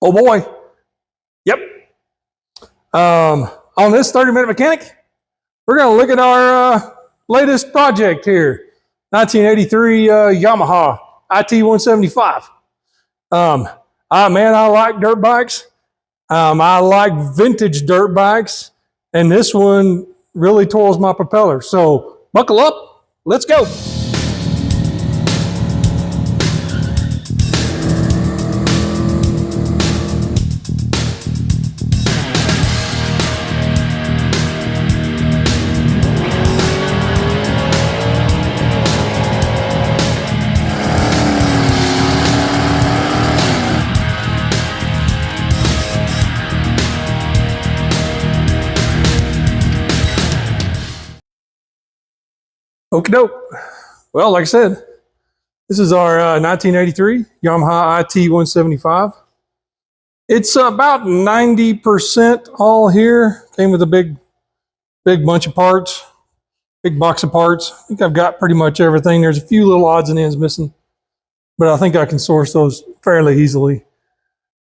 Oh boy. Yep. On this 30-minute mechanic, we're going to look at our latest project here. 1983 Yamaha IT175. Man, I like dirt bikes. I like vintage dirt bikes. And this one really toils my propeller. So buckle up. Let's go. Okie doke. Well, like I said, this is our 1983 Yamaha IT175. It's about 90% all here. Came with a big bunch of parts, big box of parts. I think I've got pretty much everything. There's a few little odds and ends missing, but I think I can source those fairly easily.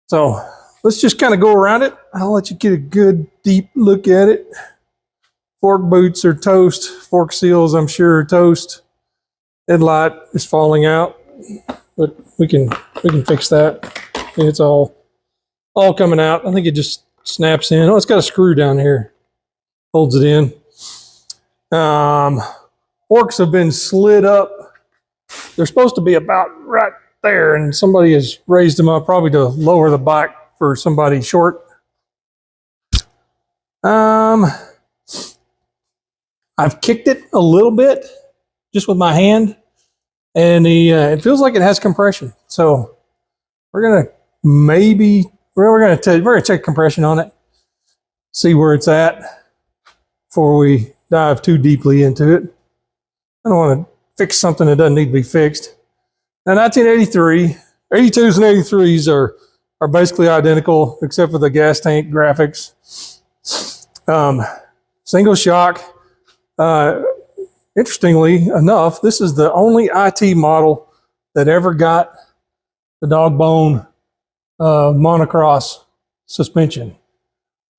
So let's just kind of go around it. I'll let you get a good deep look at it. Fork boots are toast. Fork seals, I'm sure, are toast. Headlight is falling out, but we can fix that. It's all coming out. I think it just snaps in. Oh, it's got a screw down here, holds it in. Forks have been slid up. They're supposed to be about right there, and somebody has raised them up probably to lower the bike for somebody short. I've kicked it a little bit just with my hand, and it feels like it has compression. So we're gonna check compression on it, see where it's at before we dive too deeply into it. I don't want to fix something that doesn't need to be fixed. Now, 1983, 82s and 83s are basically identical except for the gas tank graphics. Single shock. Interestingly enough, this is the only IT model that ever got the dog bone monocross suspension.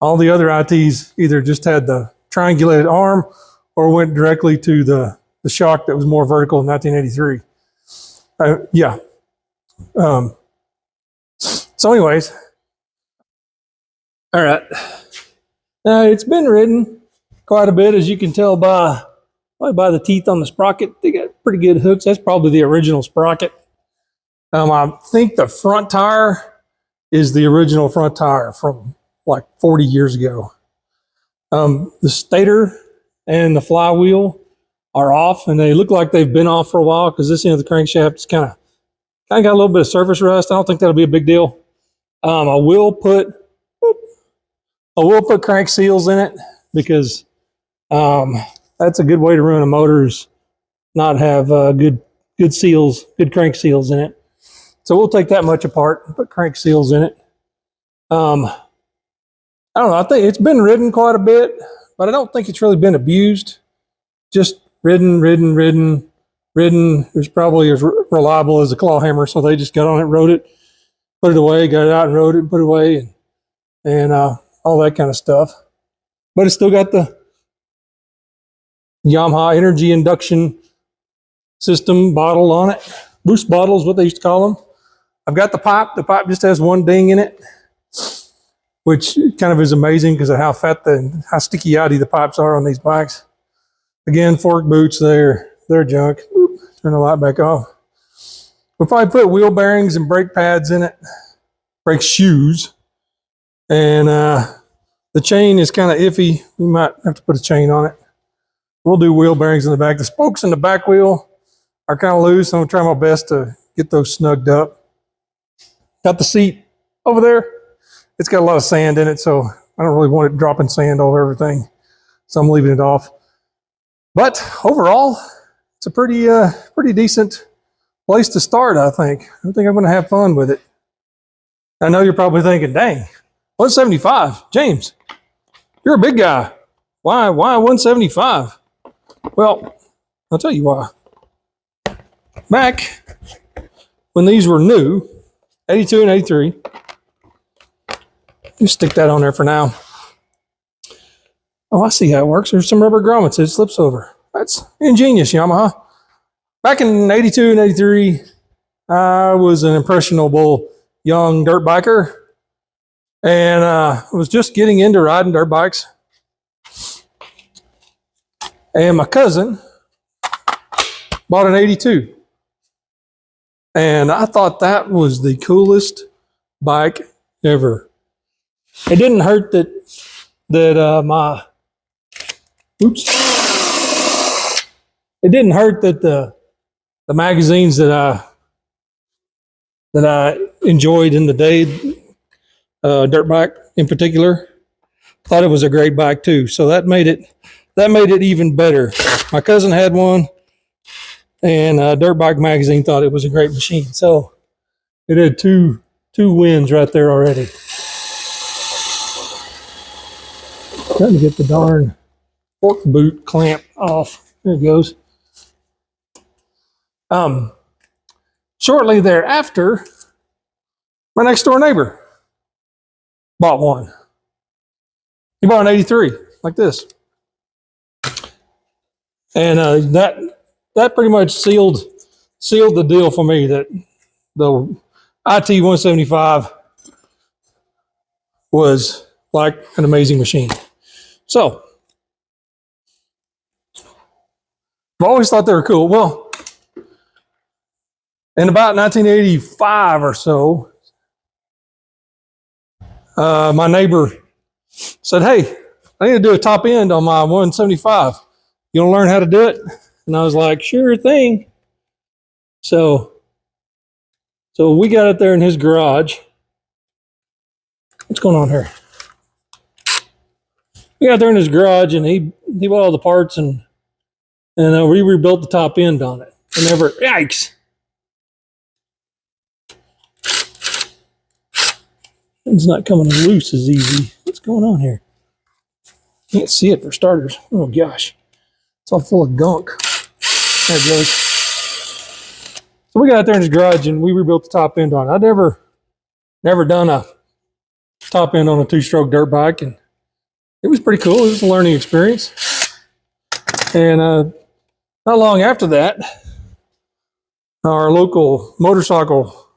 All the other ITs either just had the triangulated arm or went directly to the shock that was more vertical in 1983. So anyways, all right. It's been ridden quite a bit, as you can tell probably by the teeth on the sprocket. They got pretty good hooks. That's probably the original sprocket. I think the front tire is the original front tire from like 40 years ago. The stator and the flywheel are off, and they look like they've been off for a while because this end of the crankshaft is kind of got a little bit of surface rust. I don't think that'll be a big deal. I will put crank seals in it because that's a good way to ruin a motor, is not have good seals, good crank seals in it. So we'll take that much apart and put crank seals in it. I don't know. I think it's been ridden quite a bit, but I don't think it's really been abused. Just ridden. It's probably as reliable as a claw hammer. So they just got on it, rode it, put it away, got it out and rode it and put it away, and all that kind of stuff. But it's still got the Yamaha energy induction system bottle on it. Boost bottle is what they used to call them. I've got the pipe. The pipe just has one ding in it, which kind of is amazing because of how how sticky yachty the pipes are on these bikes. Again, fork boots, they're junk. Oop, turn the light back off. We'll probably put wheel bearings and brake pads in it, brake shoes. And the chain is kind of iffy. We might have to put a chain on it. We'll do wheel bearings in the back. The spokes in the back wheel are kind of loose. I'm going to try my best to get those snugged up. Got the seat over there. It's got a lot of sand in it, so I don't really want it dropping sand all over everything. So I'm leaving it off. But overall, it's a pretty decent place to start, I think. I think I'm going to have fun with it. I know you're probably thinking, dang, 175, James, you're a big guy. Why 175? Well, I'll tell you why. Back when these were new, 82 and 83, Just stick that on there for now. Oh, I see how it works. There's some rubber grommets. It slips over. That's ingenious, Yamaha. Back in 82 and 83, I was an impressionable young dirt biker. And I was just getting into riding dirt bikes. And my cousin bought an 82. And I thought that was the coolest bike ever. It didn't hurt that it didn't hurt that the magazines that I enjoyed in the day, dirt bike in particular, thought it was a great bike too. So that made it even better. My cousin had one, and Dirt Bike Magazine thought it was a great machine. So it had two wins right there already. Trying to get the darn fork boot clamp off. There it goes. Shortly thereafter, my next door neighbor bought one. He bought an 83 like this. And that pretty much sealed the deal for me that the IT175 was like an amazing machine. So I've always thought they were cool. Well, in about 1985 or so, my neighbor said, "Hey, I need to do a top end on my 175. You want to learn how to do it?" And I was like, "Sure thing." So we got it there in his garage. What's going on here? We got there in his garage, and he bought all the parts, and we rebuilt the top end on it. And yikes! It's not coming loose as easy. What's going on here? Can't see it for starters. Oh gosh, it's all full of gunk. There it goes. So we got out there in his garage, and we rebuilt the top end on it. I'd never done a top end on a two-stroke dirt bike, and it was pretty cool. It was a learning experience. And not long after that, our local motorcycle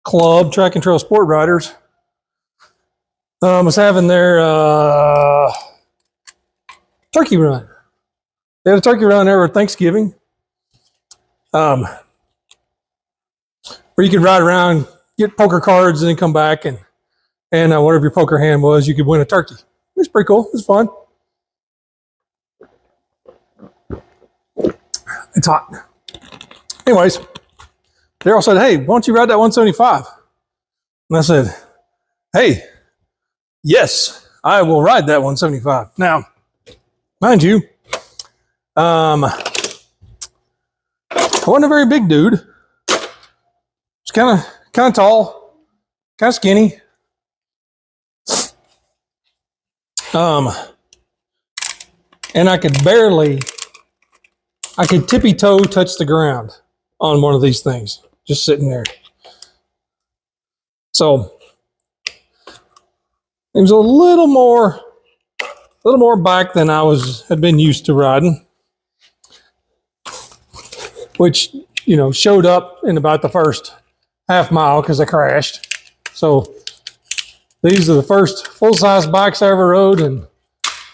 club, Track and Trail Sport Riders, was having their turkey run. They had a turkey run there at Thanksgiving, where you could ride around, get poker cards, and then come back, and whatever your poker hand was, you could win a turkey. It was pretty cool. It was fun. It's hot. Anyways, Daryl said, "Hey, why don't you ride that 175? And I said, "Hey, yes, I will ride that 175. Now, mind you, I wasn't a very big dude. I was kind of tall, kind of skinny. And I could tippy toe touch the ground on one of these things, just sitting there. So it was a little more back than I had been used to riding, which, showed up in about the first half mile because I crashed. So these are the first full-size bikes I ever rode, and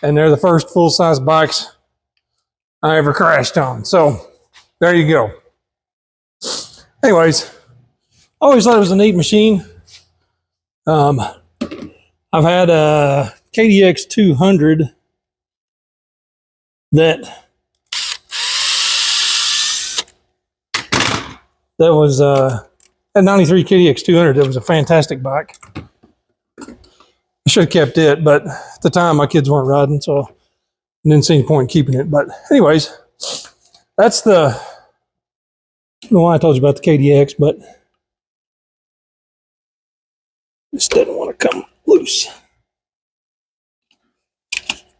they're the first full-size bikes I ever crashed on. So there you go. Anyways, I always thought it was a neat machine. I've had a KDX 200 that was a 93 KDX 200. That was a fantastic bike. I should have kept it, but at the time my kids weren't riding, so I didn't see any point in keeping it. But anyways, that's the one I told you about, the KDX, but this doesn't want to come loose.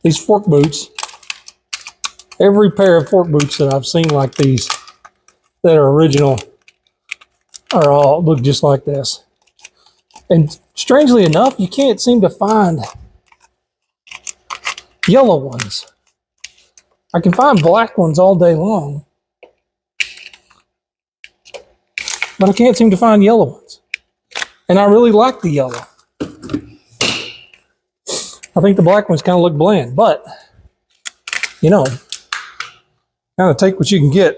These fork boots, every pair of fork boots that I've seen like these that are original are all look just like this. And strangely enough, you can't seem to find yellow ones. I can find black ones all day long, but I can't seem to find yellow ones. And I really like the yellow. I think the black ones kind of look bland, but you know, kind of take what you can get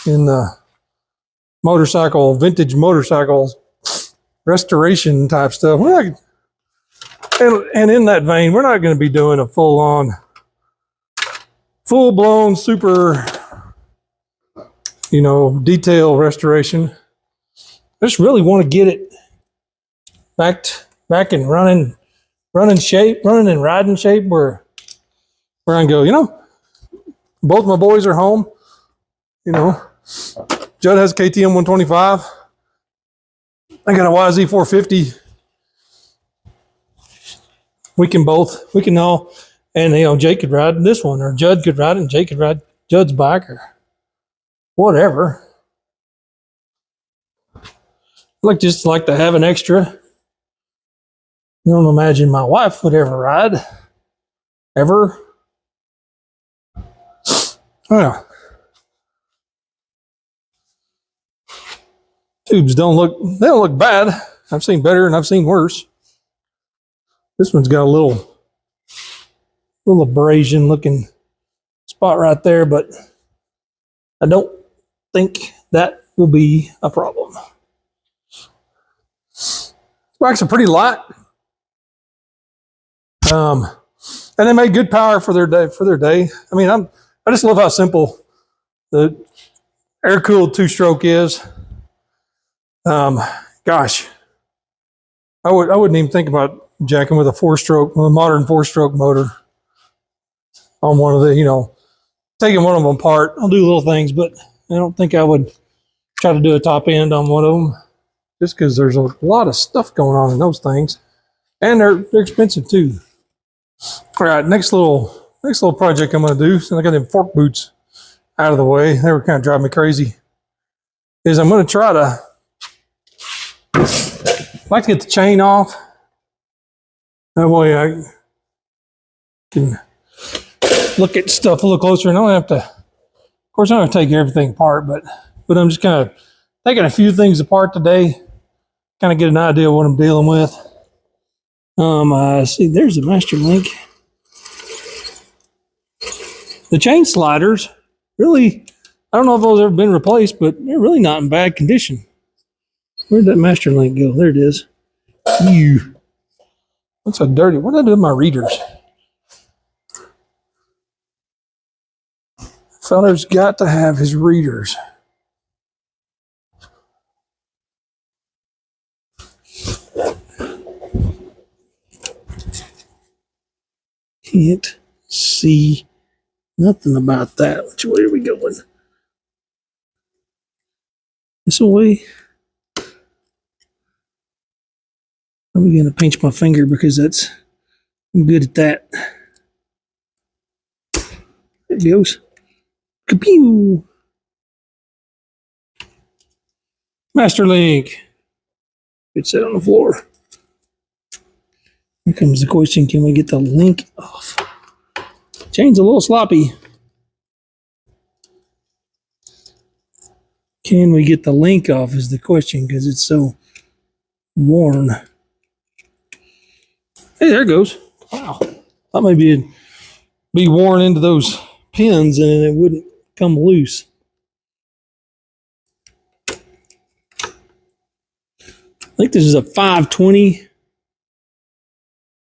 in the motorcycle, vintage motorcycles, restoration type stuff. We're not, and in that vein, we're not going to be doing a full-on, full-blown, super, you know, detail restoration. I just really want to get it back in running shape, running and riding shape, where I can go, you know, both my boys are home. You know, Judd has a KTM 125. I got a YZ450. We can all, and you know, Jake could ride this one, or Judd could ride it, and Jake could ride Judd's bike, or whatever. Just like to have an extra. You don't imagine my wife would ever ride, ever. Oh, tubes don't look bad. I've seen better and I've seen worse. This one's got a little abrasion looking spot right there, but I don't think that will be a problem. Bikes are pretty light. And they made good power for their day. I mean, I just love how simple the air-cooled two-stroke is. Gosh, I wouldn't even think about jacking with a modern four-stroke motor on one of the, you know, taking one of them apart. I'll do little things, but I don't think I would try to do a top end on one of them, just because there's a lot of stuff going on in those things, and they're expensive too. All right, next little project I'm going to do, since I got them fork boots out of the way, they were kind of driving me crazy, is I'm going to try to, like to get the chain off. That way I can look at stuff a little closer, and I don't have to, of course I don't have to take everything apart, but I'm just kind of taking a few things apart today, kind of get an idea of what I'm dealing with. See, there's the master link. The chain sliders, really, I don't know if those have ever been replaced, but they're really not in bad condition. Where'd that master link go? There it is. Ew. That's so dirty. What did I do with my readers? Fella's got to have his readers. Can't see nothing about that. Which way are we going? This way? I'm going to pinch my finger because I'm good at that. There it goes. Kapew! Master link. It's set on the floor. Here comes the question, can we get the link off? Chain's a little sloppy. Can we get the link off is the question, because it's so worn. Hey, there it goes. Wow. Thought maybe it'd be worn into those pins and it wouldn't come loose. I think this is a 520.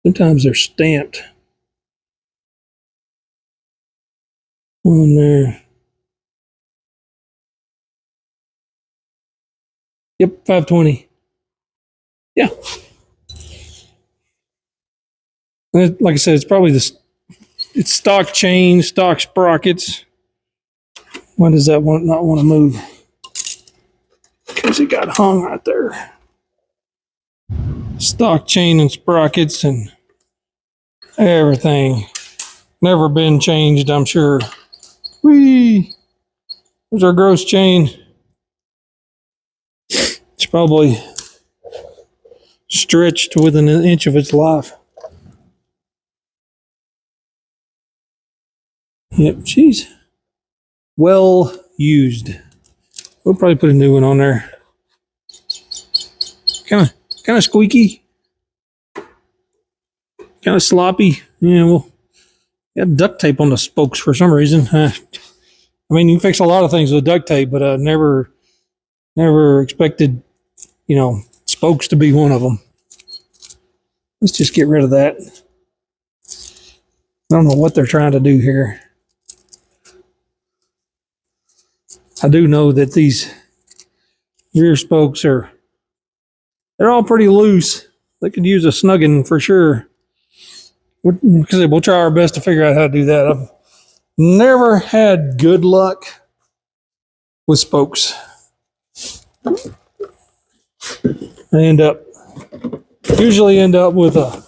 Sometimes they're stamped on there. Yep, 520. Yeah. Like I said, it's probably it's stock chain, stock sprockets. Why does that one not want to move? Because it got hung right there. Stock chain and sprockets and everything. Never been changed, I'm sure. Whee! There's our gross chain. It's probably stretched within an inch of its life. Yep, she's well used. We'll probably put a new one on there. Kind of squeaky, kind of sloppy. Yeah, well, got duct tape on the spokes for some reason. I mean, you can fix a lot of things with duct tape, but I never expected, spokes to be one of them. Let's just get rid of that. I don't know what they're trying to do here. I do know that these rear spokes they're all pretty loose. They could use a snugging for sure. We'll try our best to figure out how to do that. I've never had good luck with spokes. I usually end up with a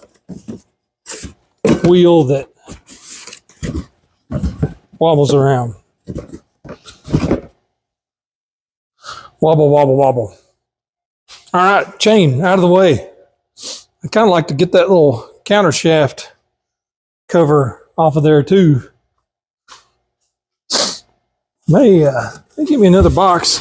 wheel that wobbles around. Wobble, wobble, wobble. All right, chain out of the way. I kind of like to get that little counter shaft cover off of there too. They give me another box.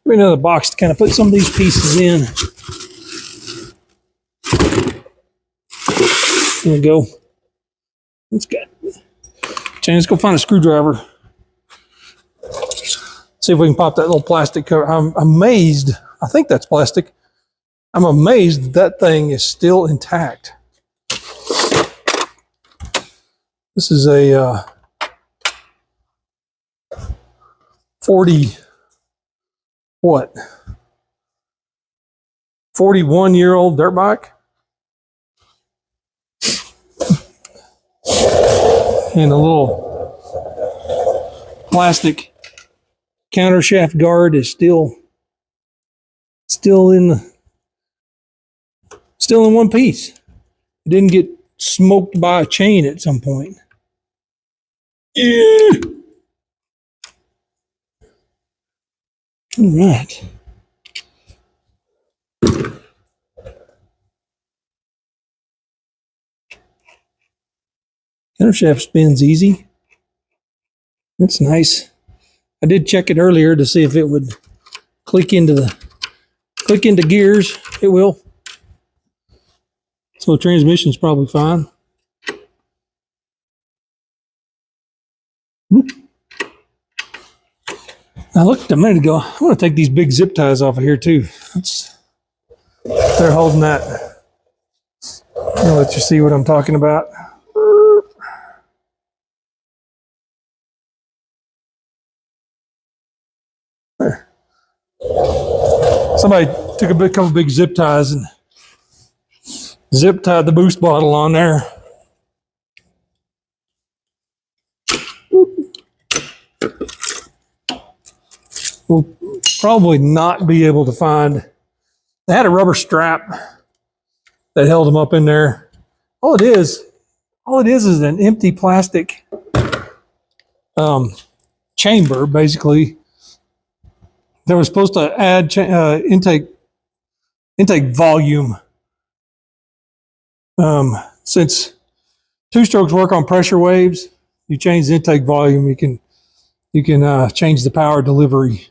Give me another box to kind of put some of these pieces in. There we go. Let's go find a screwdriver. See if we can pop that little plastic cover. I'm amazed. I think that's plastic. I'm amazed that thing is still intact. This is a 41-year-old dirt bike. And a little plastic counter shaft guard is still in one piece. It didn't get smoked by a chain at some point. Yeah. All right. Counter shaft spins easy. That's nice. I did check it earlier to see if it would click into gears. It will. So the transmission's probably fine. I looked a minute ago. I want to take these big zip ties off of here too. They're holding that. I'll let you see what I'm talking about. There. Somebody took a couple big zip ties and zip tied the boost bottle on there. We'll probably not be able to find. They had a rubber strap that held them up in there. All it is an empty plastic chamber, basically. They were supposed to add intake volume. Since two-strokes work on pressure waves, you change the intake volume, you can change the power delivery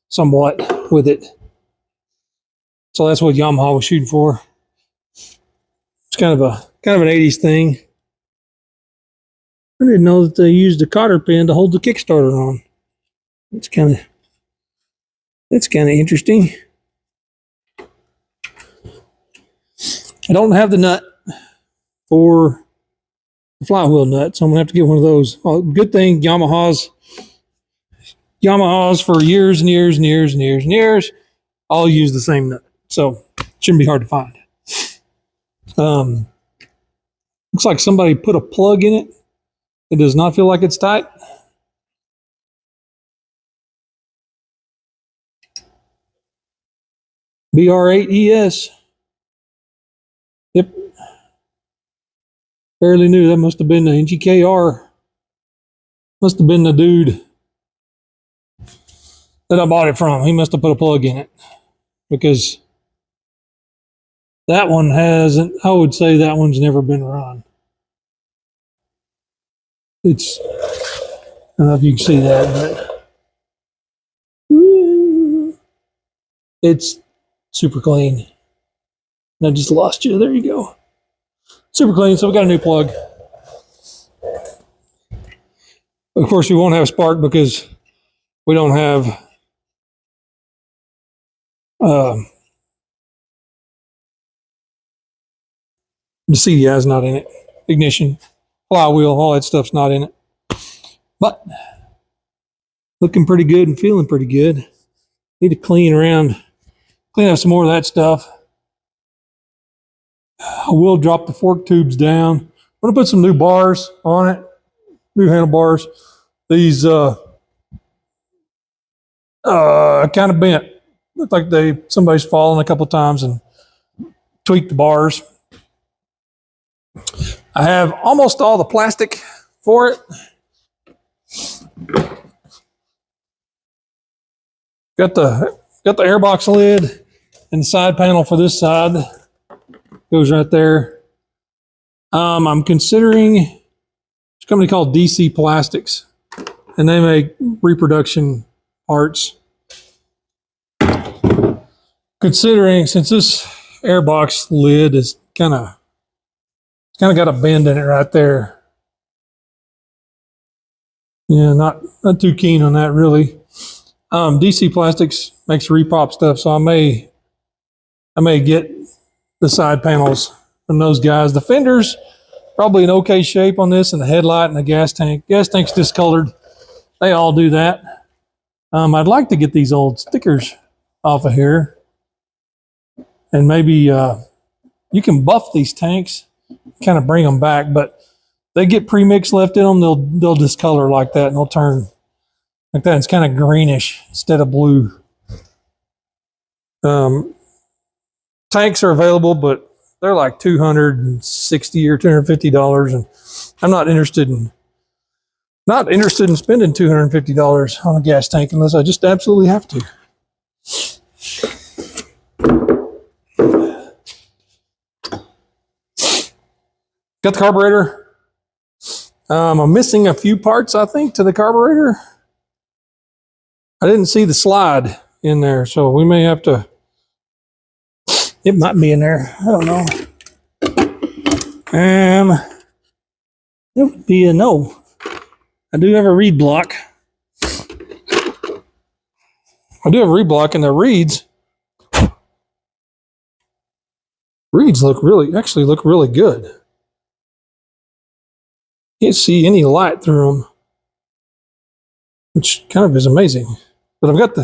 somewhat with it. So that's what Yamaha was shooting for. It's kind of an 80s thing. I didn't know that they used a cotter pin to hold the Kickstarter on. It's kind of interesting. I don't have the nut for the flywheel nut, so I'm gonna have to get one of those. Well, good thing Yamahas for years and years and years and years and years all use the same nut, so it shouldn't be hard to find. Looks like somebody put a plug in it. It does not feel like it's tight. BR8ES. Yep. Fairly new. That must have been the NGKR. Must have been the dude. that I bought it from. He must have put a plug in it, because that one hasn't, I would say that one's never been run. It's, I don't know if you can see that, but it's super clean. And I just lost you. There you go. Super clean. So we got a new plug. Of course, we won't have spark because we don't have the CDI is not in it. Ignition, flywheel, all that stuff's not in it. But looking pretty good and feeling pretty good. Need to clean up some more of that stuff. I will drop the fork tubes down. I'm gonna put some new bars on it, new handlebars. These kind of bent. Look like somebody's fallen a couple times and tweaked the bars. I have almost all the plastic for it. Got the airbox lid and the side panel for this side. Goes right there. I'm considering a company called DC Plastics, and they make reproduction parts. Considering, since this airbox lid is kind of got a bend in it right there. Yeah, not too keen on that really. DC Plastics makes repop stuff, so I may get the side panels from those guys. The fenders probably in okay shape on this, and the headlight and the gas tank. Gas tank's discolored. They all do that. I'd like to get these old stickers off of here, and maybe you can buff these tanks, kind of bring them back, but they get premix left in them, they'll discolor like that, and they'll turn like that. It's kind of greenish instead of blue. Tanks are available, but they're like $260 or $250, and I'm not interested in spending $250 on a gas tank unless I just absolutely have to. Got the carburetor. I'm missing a few parts, I think, to the carburetor. I didn't see the slide in there, so we may have to. It might be in there. I don't know. It would be a no. I do have a reed block. And the reeds look really good. Can't see any light through them, which kind of is amazing. But I've got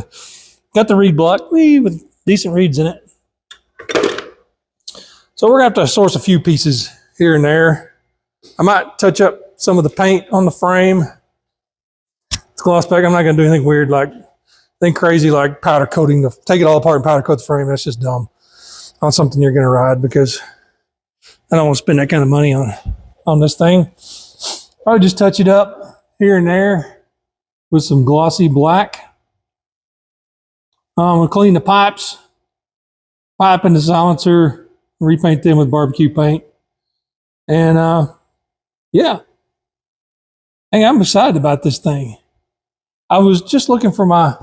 the reed block with decent reeds in it. So we're gonna have to source a few pieces here and there. I might touch up some of the paint on the frame. It's gloss pack. I'm not gonna do anything weird, like anything crazy like powder coating. Take it all apart and powder coat the frame. That's just dumb. On something you're gonna ride, because I don't want to spend that kind of money on this thing. I'll just touch it up here and there with some glossy black. We'll clean the pipe and the silencer, repaint them with barbecue paint. And yeah, hey, I'm excited about this thing. I was just looking for my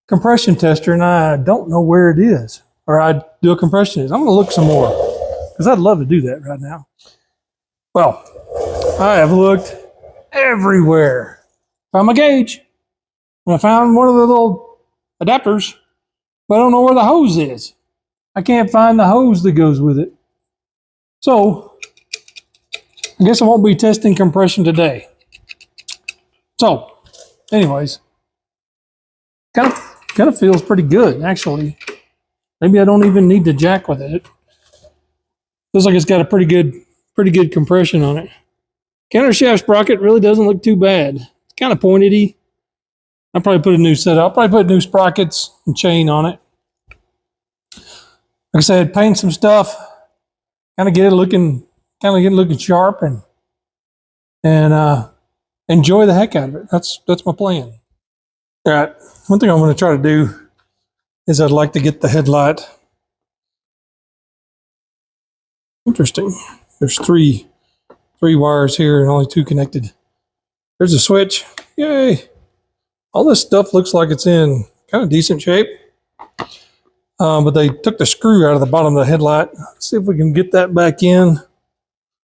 compression tester, and I don't know where it is, or I'd do a compression test. I'm gonna look some more, because I'd love to do that right now. Well, I have looked everywhere. Found my gauge, and I found one of the little adapters, but I don't know where the hose is. I can't find the hose that goes with it. So I guess I won't be testing compression today. So anyways, kind of feels pretty good, actually. Maybe I don't even need to jack with it. Feels like it's got a pretty good compression on it. Countershaft sprocket really doesn't look too bad. It's kind of pointed-y. I'll probably put a new set up. Probably put new sprockets and chain on it. Like I said, paint some stuff, kind of get it looking sharp, and enjoy the heck out of it. That's my plan. All right, one thing I'm going to try to do is I'd like to get the headlight. Interesting. There's three wires here and only two connected. There's a switch. Yay. All this stuff looks like it's in kind of decent shape. But they took the screw out of the bottom of the headlight. Let's see if we can get that back in.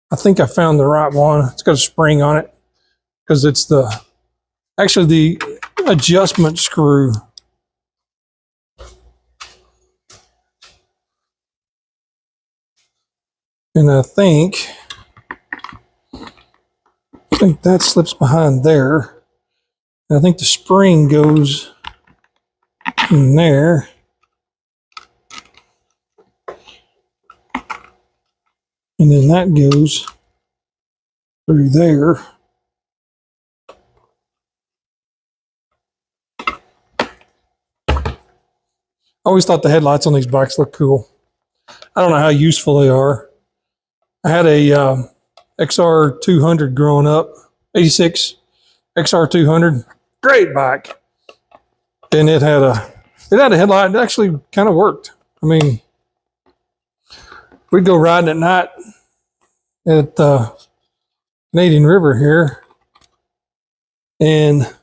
I think I found the right one. It's got a spring on it because it's actually the adjustment screw. And I think that slips behind there. And I think the spring goes in there. And then that goes through there. I always thought the headlights on these bikes look cool. I don't know how useful they are. I had a XR200 growing up, 86 XR200, great bike. And it had a headlight that actually kind of worked. I mean, we'd go riding at night at the Canadian River here, and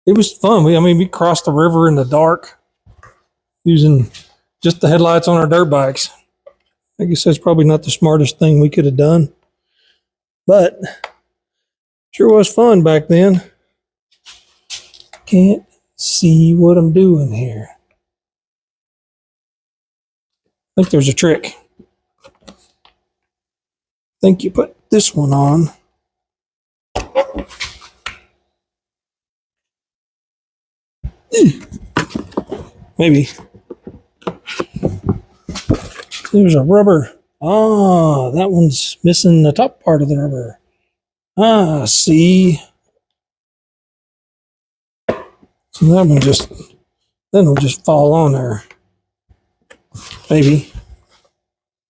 it was fun. We crossed the river in the dark using just the headlights on our dirt bikes. I guess that's probably not the smartest thing we could have done, but sure was fun back then. Can't see what I'm doing here. I think there's a trick. I think you put this one on. Maybe. There's a rubber. Ah, that one's missing the top part of the rubber. Ah, see. So that one then it'll just fall on there. Maybe.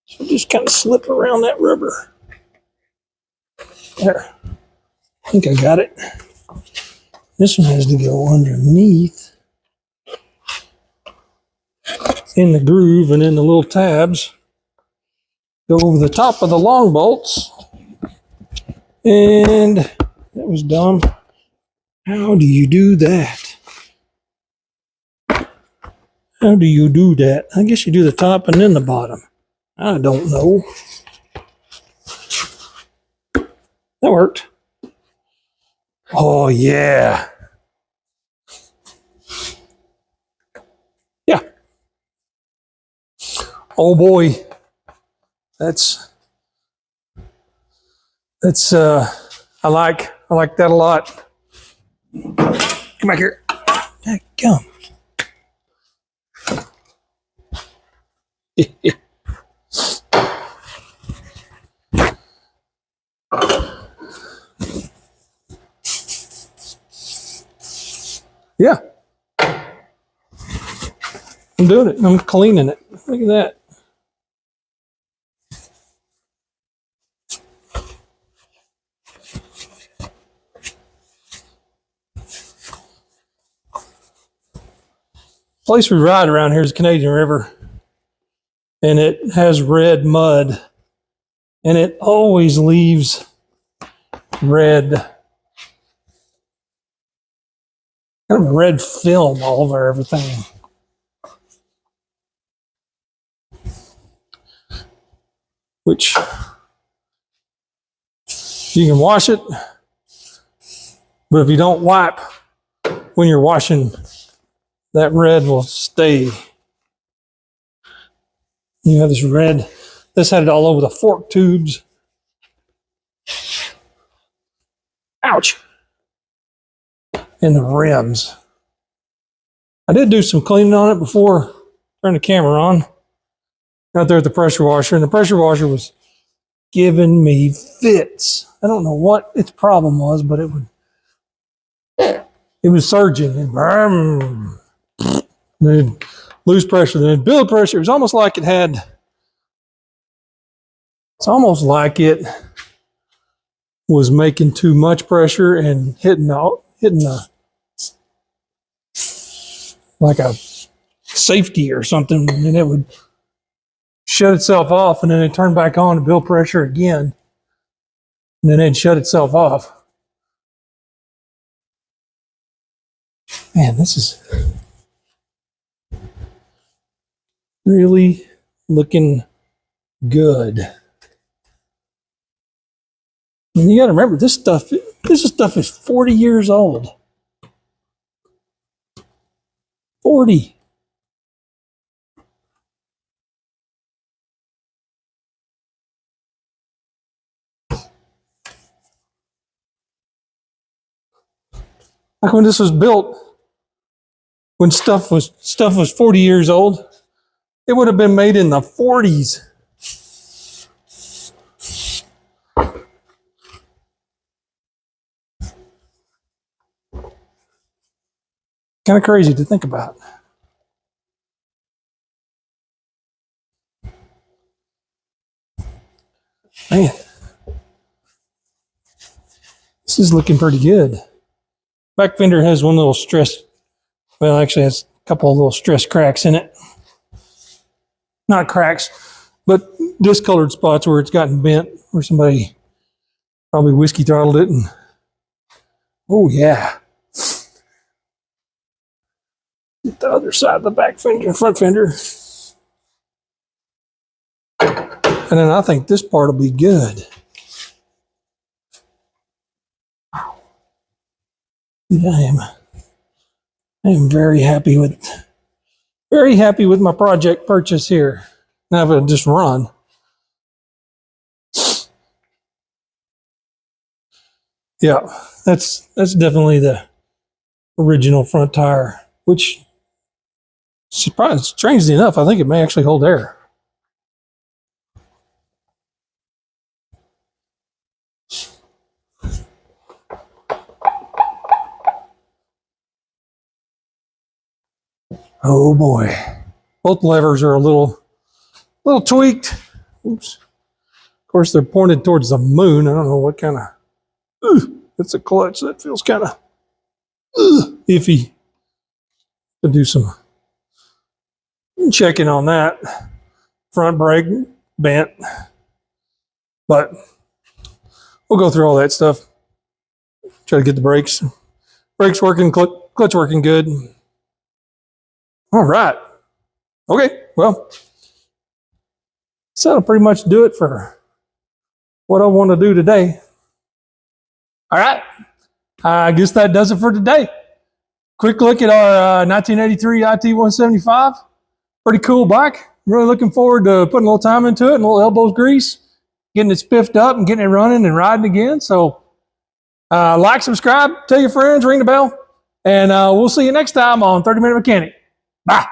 So just kind of slip around that rubber. There. I think I got it. This one has to go underneath in the groove, and then the little tabs go over the top of the long bolts. And that was dumb. How do you do that? How do you do that? I guess you do the top and then the bottom. I don't know. That worked. Oh, yeah. Yeah. Oh, boy. That's I like that a lot. Come back here. Come. Yeah. I'm doing it. I'm cleaning it. Look at that. The place we ride around here is the Canadian River, and it has red mud, and it always leaves red, kind of a red film all over everything. Which you can wash it, but if you don't wipe when you're washing, that red will stay. You have this red. This had it all over the fork tubes. Ouch. And the rims. I did do some cleaning on it before turning the camera on. Out there at the pressure washer, and the pressure washer was giving me fits. I don't know what its problem was, but it was surging and then lose pressure, then build pressure. It was almost like it was making too much pressure and hitting the like a safety or something, and it would shut itself off, and then it turned back on to build pressure again, and then it'd shut itself off. Man, this is really looking good. And you got to remember, this stuff is 40 years old. 40. Like when this was built, when stuff was 40 years old, it would have been made in the 40s. Kind of crazy to think about. Man, this is looking pretty good. Back fender has one little stress, well, actually has a couple of little stress cracks in it. Not cracks, but discolored spots where it's gotten bent, where somebody probably whiskey throttled it. And oh yeah. Get the other side of the back fender, front fender. And then I think this part will be good. I am very happy with my project purchase here. Now if it'll just run. Yeah, that's definitely the original front tire, which, strangely enough, I think it may actually hold air. Oh boy. Both levers are a little tweaked. Oops. Of course, they're pointed towards the moon. I don't know what kind of, it's a clutch. That feels kind of iffy. To do some checking on that. Front brake bent. But we'll go through all that stuff. Try to get the brakes working, clutch working good. All right. Okay, well, so that'll pretty much do it for what I want to do today. All right. I guess that does it for today. Quick look at our 1983 IT175. Pretty cool bike. Really looking forward to putting a little time into it and a little elbows grease, getting it spiffed up and getting it running and riding again. So like, subscribe, tell your friends, ring the bell, and we'll see you next time on 30 Minute Mechanic. Bye.